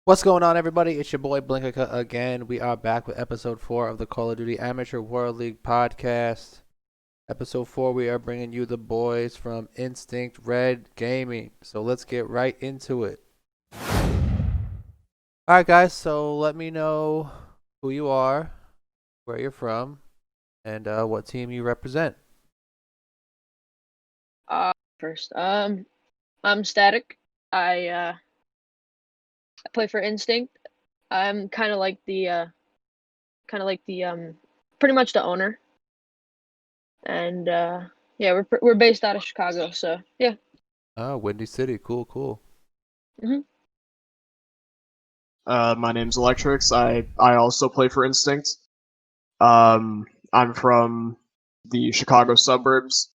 What's going on, everybody? It's your boy Blinka again. We are back with episode 4 of the Call of Duty Amateur World League podcast. Episode 4, we are bringing you the boys from Instinct Red Gaming. So let's get right into it. Alright, guys, so let me know who you are, where you're from, and what team you represent. First, I'm Static. I play for Instinct. I'm pretty much the owner, and yeah, we're based out of Chicago, so yeah. Oh, Windy City. Cool, cool. hmm My name's Elektrix. I also play for Instinct. I'm from the Chicago suburbs,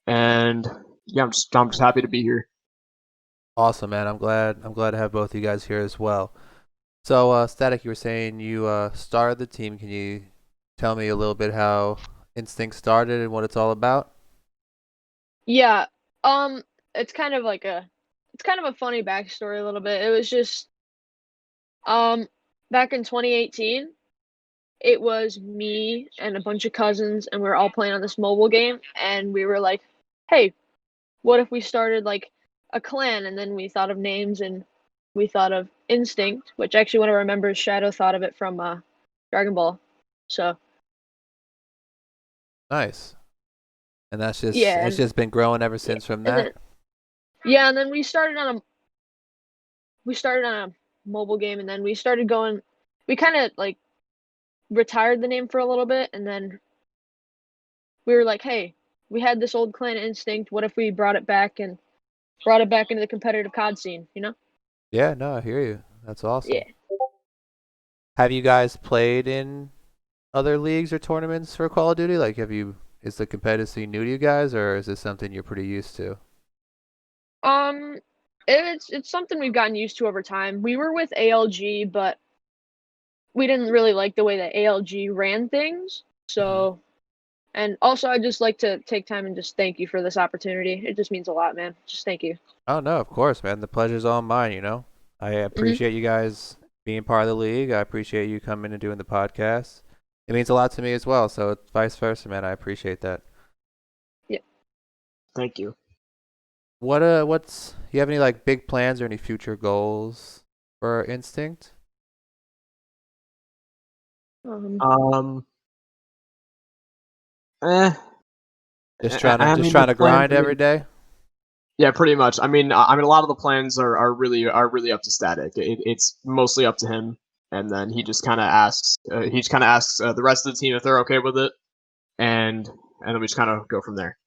and yeah, I'm just happy to be here. Awesome, man. I'm glad to have both of you guys here as well. So, Static, you were saying you started the team. Can you tell me a little bit how Instinct started and what it's all about? Yeah. Um, it's kind of like it's kind of a funny backstory a little bit. It was just um back in 2018. It was me and a bunch of cousins, and we were all playing on this mobile game, and we were like, "Hey, what if we started like a clan?" And then we thought of names, and we thought of Instinct, which actually one of our members, Shadow, thought of it from Dragon Ball. So Nice. And that's just yeah, it's just been growing ever yeah, since from and then that. yeah, and then we started on a mobile game, and then we started going. We kind of like retired the name for a little bit, and then we were like, "Hey, we had this old clan Instinct. What if we brought it back into the competitive COD scene, you know?" Yeah, no, I hear you. That's Yeah. awesome. Have you guys played in other leagues or tournaments for Call of Duty? Like, is the competitive scene new to you guys, or is this something you're pretty used to? Um, it's something we've gotten used to over time. We were with ALG, but we didn't really like the way that ALG ran things. hmm So, and also I'd just like to take time and just thank you for this opportunity. It just means a lot, man. Just thank you. Oh no, of course, man. The pleasure's all mine. I hmm appreciate you guys being part of the league. I appreciate you coming and doing the podcast. It means a lot to me as well. So it's vice versa, man. I appreciate that. Yeah. Thank you. What's you have any like big plans or any future goals for Instinct? Um, Um, eh, I Just mean the trying to plans. grind every day. Yeah, pretty much. I mean a lot of the plans are really up to Static. It's mostly up to him, and then he just kind of asks the rest of the team if they're okay with it, and then we just kind of go from there.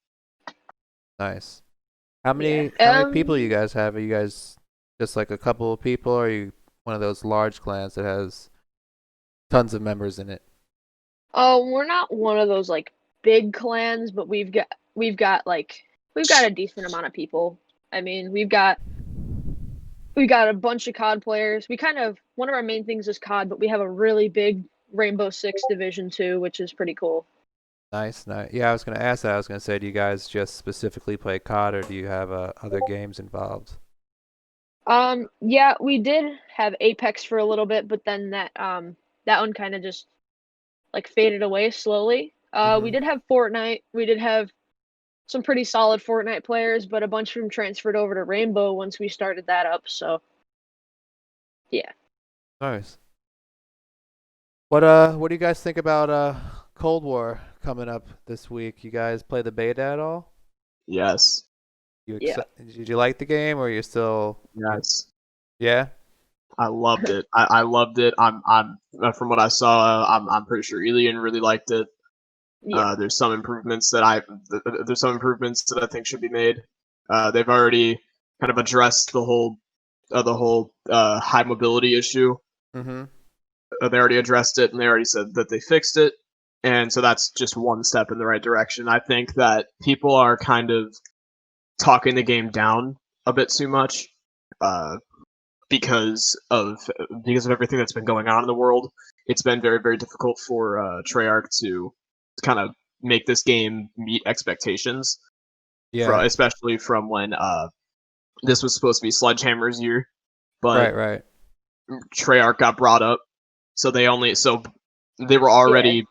Nice. yeah. How many people you guys have? Are you guys just like a couple of people, or are you one of those large clans that has tons of members in it? Oh, we're not one of those like big clans, but we've got a decent amount of people. I mean, we got a bunch of COD players. We kind of one of our main things is COD, but we have a really big Rainbow Six Division 2, which is pretty cool. Nice, nice. Yeah, I was gonna ask that. I was gonna say, do you guys just specifically play COD, or do you have other games involved? Yeah, we did have Apex for a little bit, but then that one kind of just like faded away slowly. We hmm did have Fortnite. We did have some pretty solid Fortnite players, but a bunch of them transferred over to Rainbow once we started that up. So yeah. Nice. What do you guys think about Cold War coming up this week? You guys play the beta at all? Yes, Yeah. Did you like the game, or you yes. yeah? I loved it. I loved it. From what I saw, I'm pretty sure Elian really liked it. Yeah. There's some improvements that I think should be made. They've already kind of addressed the whole high mobility issue. Mm-hmm. They already addressed it, and they already said that they fixed it. And so that's just one step in the right direction. I think that people are kind of talking the game down a bit too much, uh, because of everything that's been going on in the world. It's been very, very difficult for Treyarch to kind of make this game meet expectations, Yeah. especially from when this was supposed to be Sledgehammer's year. But Right. Right. Treyarch got brought up, so they were already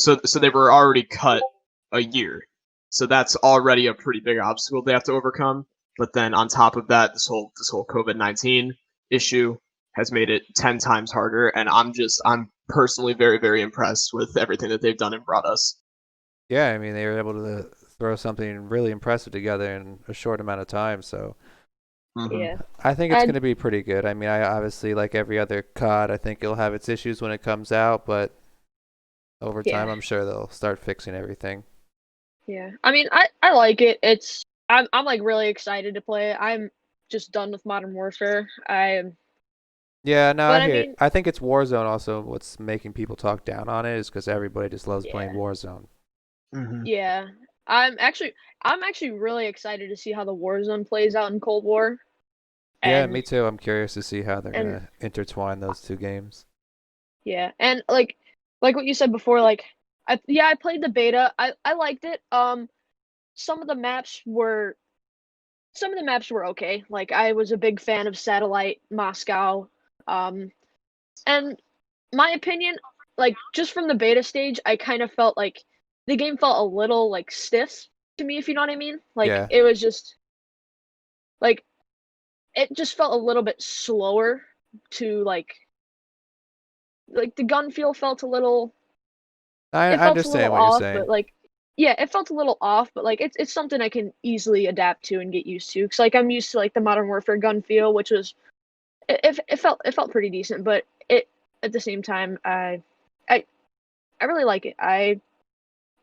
they were already cut a year. So that's already a pretty big obstacle they have to overcome. But then on top of that, this whole COVID-19 issue has made it 10 times harder, and I'm personally very, very impressed with everything that they've done and brought us. Yeah, I mean, they were able to throw something really impressive together in a short amount of time, so Yeah. I think it's going to be pretty good. I mean, I obviously, like every other COD, I think it'll have its issues when it comes out, but over time, I'm sure they'll start fixing everything. Yeah. I mean, I like it. I'm like really excited to play it. I'm just done with Modern Warfare. Yeah, no, But I I hear mean, it. I think it's Warzone also. What's making people talk down on it is because everybody just loves playing yeah. Warzone. Yeah. I'm actually really excited to see how the Warzone plays out in Cold War. Yeah, And me too. I'm curious to see how they're and gonna intertwine those two games. yeah. And like what you said before, like I played the beta. I liked it. Some of the maps were okay. Like I was a big fan of Satellite, Moscow. And my opinion, like just from the beta stage, I kind of felt like the game felt a little like stiff to me, if you know what I mean. Like Yeah. it was just like it just felt a little bit slower to like the gun feel felt a little I it felt a little understand what you're off, but saying. like yeah, it felt a little off, but like it's something I can easily adapt to and get used to. Cause like I'm used to like the Modern Warfare gun feel, which was it felt pretty decent, but it at the same time I I really like it.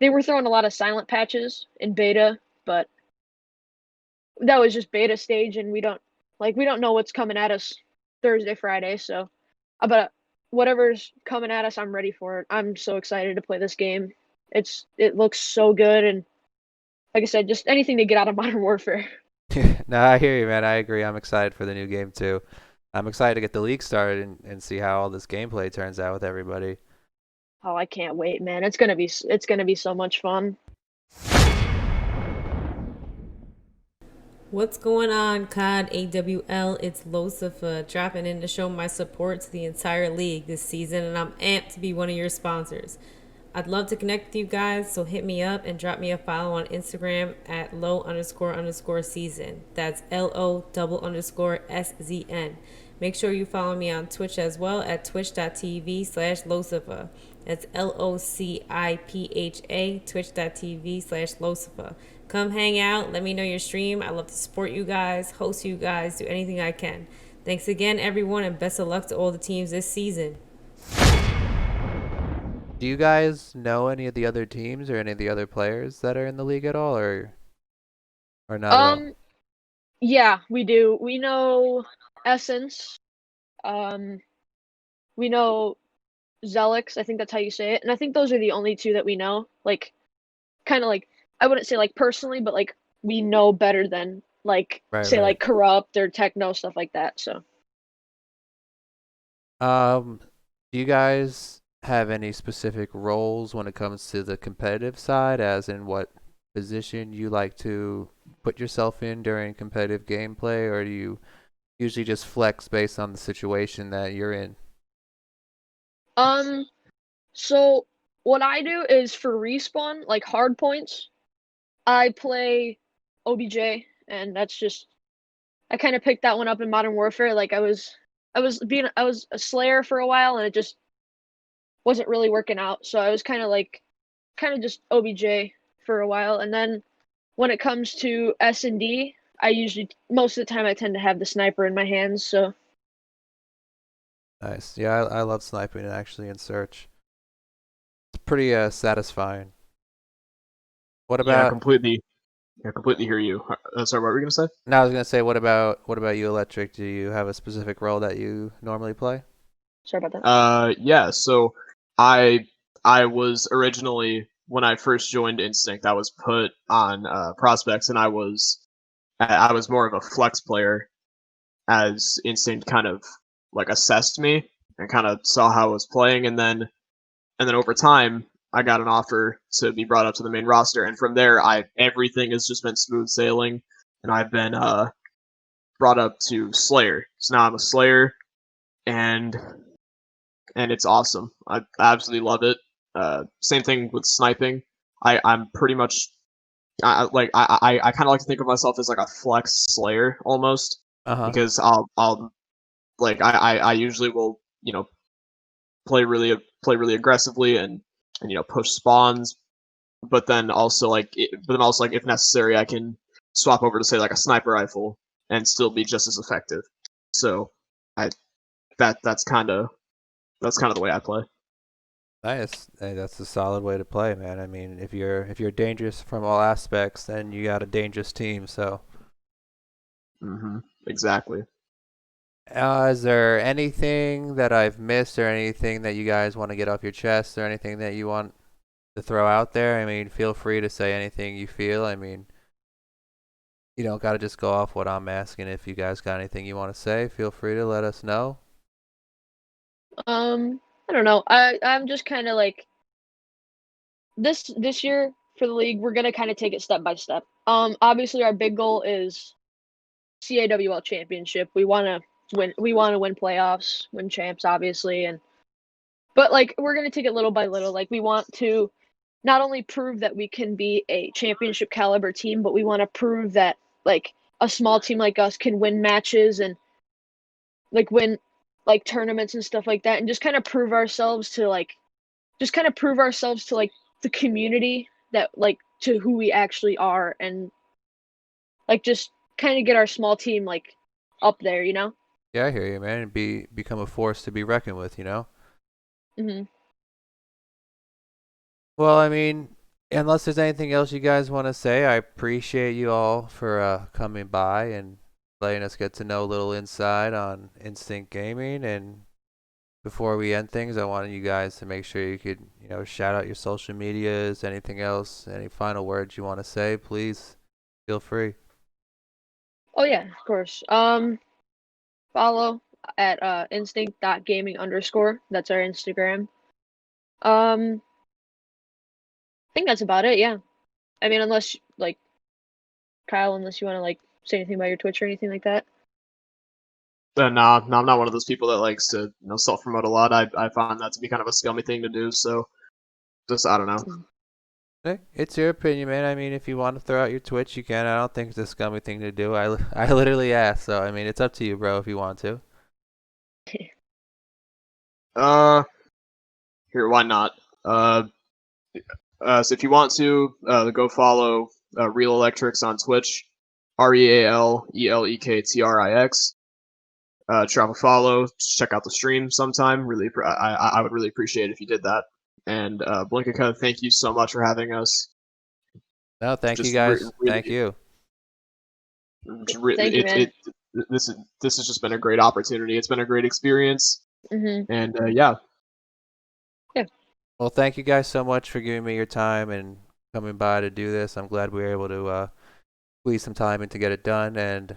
They were throwing a lot of silent patches in beta, but that was just beta stage, and we don't know what's coming at us Thursday, Friday. So, but whatever's coming at us, I'm ready for it. I'm so excited to play this game. It looks so good, and like I said, just anything to get out of Modern Warfare. No, I hear you, man. I agree. I'm excited for the new game too. I'm excited to get the league started and see how all this gameplay turns out with everybody. Oh, I can't wait, man. It's gonna be so much fun. What's going on, COD AWL? It's Losifa dropping in to show my support to the entire league this season, and I'm amped to be one of your sponsors. I'd love to connect with you guys, so hit me up and drop me a follow on Instagram at low__season. That's LO_SZN. Make sure you follow me on Twitch as well at twitch.tv/Losifa. That's LOCIPHA, twitch.tv/Losifa. Come hang out. Let me know your stream. I love to support you guys, host you guys, do anything I can. Thanks again, everyone, and best of luck to all the teams this season. Do you guys know any of the other teams or any of the other players that are in the league at all, or not at all? Yeah, we do. We know Essence. We know Zelix, I think that's how you say it. And I think those are the only two that we know. Like kind of like I wouldn't say like personally, but like we know better than like say Right. like Corrupt or Techno stuff like that. So Do you guys have any specific roles when it comes to the competitive side, as in what position you like to put yourself in during competitive gameplay, or do you usually just flex based on the situation that you're in? so what I do is for respawn, like hard points, I play OBJ, and that's just I kind of picked that one up in Modern Warfare. Like I was a Slayer for a while, and it just wasn't really working out. So I was kind of just OBJ for a while, and then when it comes to S&D, I usually most of the time I tend to have the sniper in my hands. So Nice. Yeah, I love sniping actually in Search. It's pretty satisfying. What Yeah, about? completely hear you. Sorry, what were you gonna say? No, I was gonna say, what about you, Electric? Do you have a specific role that you normally play? sorry about that. Yeah. So I I was originally when I first joined Instinct, I was put on prospects, and I was more of a flex player as Instinct kind of like assessed me and kind of saw how I was playing, and then over time I got an offer to be brought up to the main roster, and from there I everything has just been smooth sailing, and I've been brought up to Slayer. So now I'm a Slayer, and it's awesome. I absolutely love it. Same thing with sniping. I'm pretty much I kind of like to think of myself as like a flex slayer almost, Uh-huh. because I'll like I usually will play really aggressively and push spawns, but then also like if necessary I can swap over to say like a sniper rifle and still be just as effective. So I that's kind of the way I play. Nice. Hey, that's a solid way to play, man. I mean, if you're dangerous from all aspects, then you got a dangerous team. So, Exactly. is there anything that I've missed, or anything that you guys want to get off your chest, or anything that you want to throw out there? I mean, feel free to say anything you feel. I mean, you don't got to just go off what I'm asking. If you guys got anything you want to say, feel free to let us know. I don't know. I'm just kind of like this year for the league. We're gonna kind of take it step by step. Obviously our big goal is CAWL championship. We want to win. We want to win playoffs, win champs, obviously, but like we're gonna take it little by little. Like we want to not only prove that we can be a championship caliber team, but we want to prove that like a small team like us can win matches and like win like tournaments and stuff like that, and just kind of prove ourselves to like the community that like to who we actually are, and like just kind of get our small team like up there, you know? Yeah, I hear you, man. And become a force to be reckoned with. Mhm. Well, I mean, unless there's anything else you guys want to say, I appreciate you all for coming by and letting us get to know a little inside on Instinct Gaming. And before we end things, I wanted you guys to make sure you could, shout out your social medias, anything else, any final words you want to say, please feel free. Oh yeah, of course. Follow at instinct.gaming_. That's our Instagram. I think that's about it, yeah. I mean, unless like Kyle, unless you want to like say anything about your Twitch or anything like that. Nah, no, I'm not one of those people that likes to self promote a lot. I find that to be kind of a scummy thing to do. So just I don't know. Hey, it's your opinion, man. I mean, if you want to throw out your Twitch, you can. I don't think it's a scummy thing to do. I literally asked, so I mean, it's up to you, bro, if you want to. Here, why not? So if you want to, go follow Real Elektrix on Twitch, RealElektrix. Drop a follow. Check out the stream sometime. I would really appreciate it if you did that. And Blinkica, thank you so much for having us. No, thank you Just guys. really, Thank you. Thank you, man. This has just been a great opportunity. It's been a great experience. Mhm. And yeah. Yeah. Well, thank you guys so much for giving me your time and coming by to do this. I'm glad we were able to squeeze some time in to get it done. And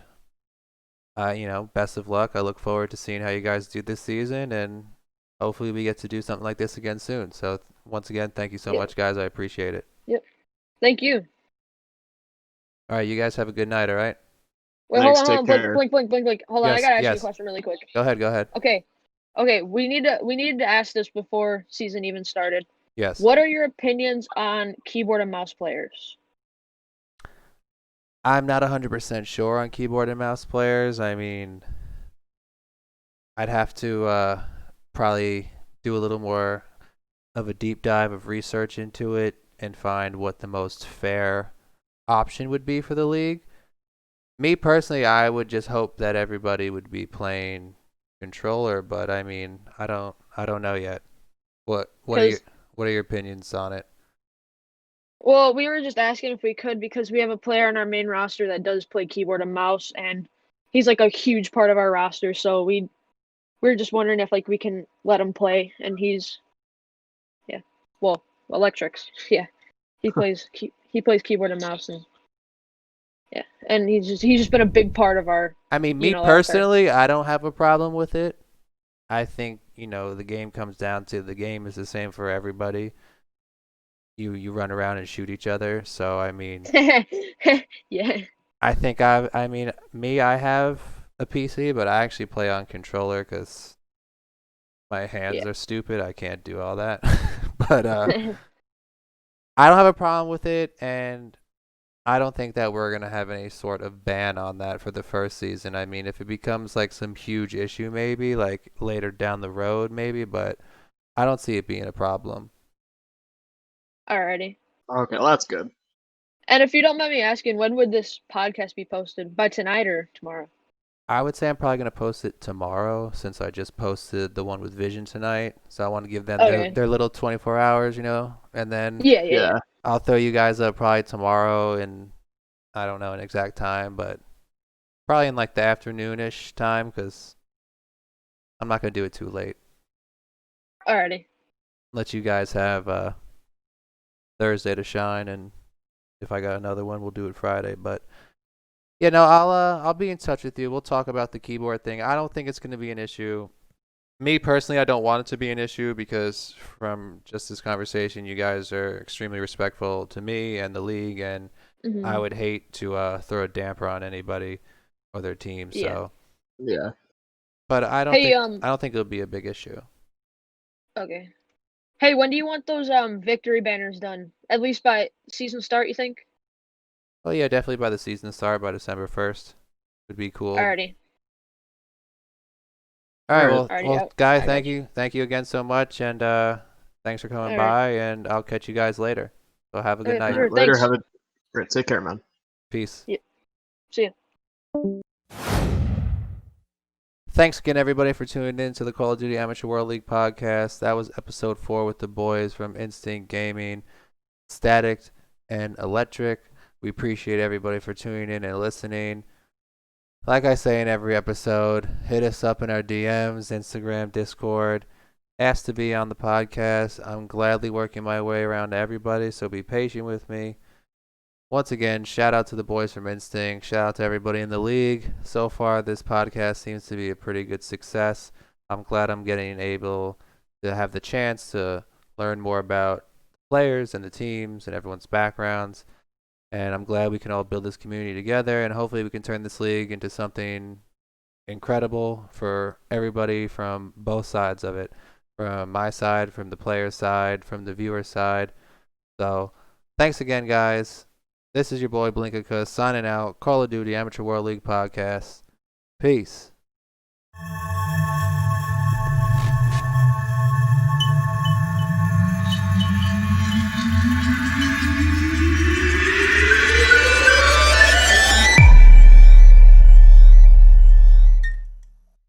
best of luck. I look forward to seeing how you guys do this season, and hopefully we get to do something like this again soon. So once again, thank you so much, guys. I appreciate it. Yep. Thank you. All right, you guys have a good night. All right. Wait, Thanks, hold on, take blink, care. blink, blink, blink, blink. Hold on, I Yes, gotta ask you a yes. question really quick. Go ahead. Okay, we needed to ask this before season even started. Yes. What are your opinions on keyboard and mouse players? I'm not 100% sure on keyboard and mouse players. I mean, I'd have to probably do a little more of a deep dive of research into it and find what the most fair option would be for the league. Me personally, I would just hope that everybody would be playing controller, but I mean, I don't know yet. What are your opinions on it? Well, we were just asking if we could because we have a player on our main roster that does play keyboard and mouse, and he's like a huge part of our roster. So we're just wondering if like we can let him play, and Elektrix, yeah, he plays keyboard and mouse, and yeah, and he's just been a big part of our. I mean, me like personally, I don't have a problem with it. I think, the game comes down to the game is the same for everybody. You run around and shoot each other. So, I mean, yeah. I think I have a PC, but I actually play on controller because my hands Yeah. are stupid. I can't do all that. But I don't have a problem with it, and I don't think that we're gonna have any sort of ban on that for the first season. I mean, if it becomes like some huge issue, maybe like later down the road, maybe, but I don't see it being a problem. Alrighty. Okay, well, that's good. And if you don't mind me asking, when would this podcast be posted? By tonight or tomorrow? I would say I'm probably gonna post it tomorrow since I just posted the one with Vision tonight. So I want to give them Okay. their little 24 hours, and then Yeah. I'll throw you guys up probably tomorrow in I don't know an exact time, but probably in like the afternoonish time because I'm not gonna do it too late. Alrighty. Let you guys have Thursday to shine, and if I got another one, we'll do it Friday. But yeah, no, I'll be in touch with you. We'll talk about the keyboard thing. I don't think it's gonna be an issue. Me personally, I don't want it to be an issue because from just this conversation, you guys are extremely respectful to me and the league, and I would hate to throw a damper on anybody or their team. Yeah. So, Yeah. but I don't Hey, think it'll be a big issue. Okay. Hey, when do you want those victory banners done? At least by season start, you think? Oh yeah, definitely by the season start by December 1st would be cool. Alrighty. All right, Alrighty, well, guys, I got you. thank you again so much, and thanks for coming All by, and I'll catch you guys later. So have a good Okay, for night. sure. Later, Thanks. have a great. Take care, man. Peace. See ya. Thanks again, everybody, for tuning in to the Call of Duty Amateur World League podcast. That was episode 4 with the boys from Instinct Gaming, Static, and Elektrix. We appreciate everybody for tuning in and listening. Like I say in every episode, hit us up in our DMs, Instagram, Discord. Ask to be on the podcast. I'm gladly working my way around to everybody, so be patient with me. Once again, shout out to the boys from Instinct. Shout out to everybody in the league. So far, this podcast seems to be a pretty good success. I'm glad I'm getting able to have the chance to learn more about players and the teams and everyone's backgrounds. And I'm glad we can all build this community together, and hopefully we can turn this league into something incredible for everybody from both sides of it. From my side, from the player side, from the viewer side. So, thanks again, guys. This is your boy Blinkaka signing out. Call of Duty Amateur World League podcast. Peace.